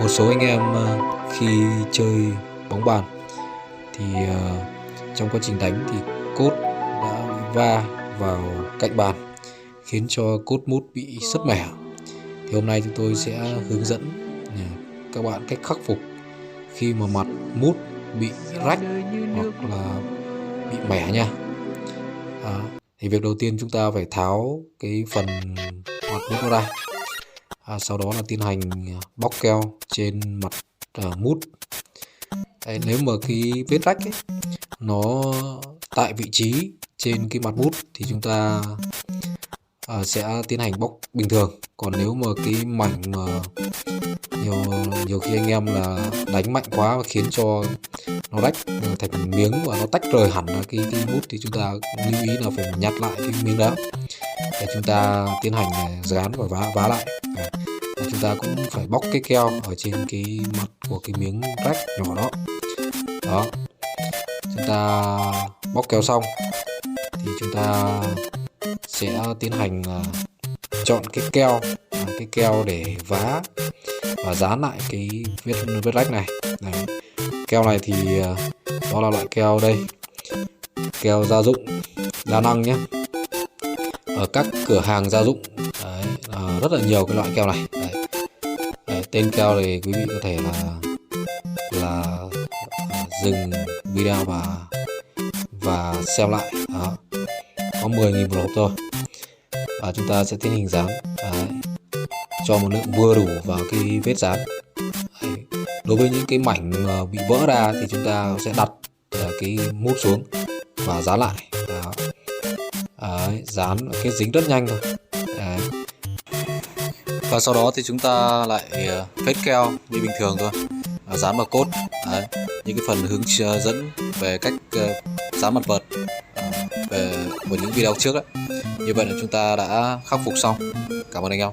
Một số anh em khi chơi bóng bàn thì trong quá trình đánh thì cốt đã bị va vào cạnh bàn khiến cho cốt mút bị sứt mẻ. Thì hôm nay chúng tôi sẽ hướng dẫn các bạn cách khắc phục khi mà mặt mút bị rách hoặc là bị mẻ nha. Thì việc đầu tiên chúng ta phải tháo cái phần mặt mút ra. Sau đó là tiến hành bóc keo trên mặt mút. Nếu mà cái vết rách ấy, nó tại vị trí trên cái mặt mút thì chúng ta sẽ tiến hành bóc bình thường. Còn nếu mà cái mảnh mà nhiều khi anh em là đánh mạnh quá và khiến cho nó rách thành miếng và nó tách rời hẳn ra cái mút thì chúng ta lưu ý là phải nhặt lại cái miếng đó để chúng ta tiến hành dán và vá lại. Chúng ta cũng phải bóc cái keo ở trên cái mặt của cái miếng rách nhỏ đó. Chúng ta bóc keo xong thì chúng ta sẽ tiến hành chọn cái keo để vá và dán lại cái vết rách này. Keo này thì đó là loại keo đây, keo gia dụng đa năng nhé. Ở các cửa hàng gia dụng rất là nhiều cái loại keo này. Tên keo thì quý vị có thể là dừng video và xem lại. Có 10.000 một hộp thôi. Và chúng ta sẽ tiến hành dán. Cho một lượng vừa đủ vào cái vết dán. Đối với những cái mảnh bị vỡ ra thì chúng ta sẽ đặt cái mút xuống và dán lại. Dán cái dính rất nhanh thôi. Và sau đó thì chúng ta lại phết keo như bình thường thôi, dán vào cốt. Những cái phần hướng dẫn về cách dán mặt vợt của những video trước đấy. Như vậy là chúng ta đã khắc phục xong. Cảm ơn anh em.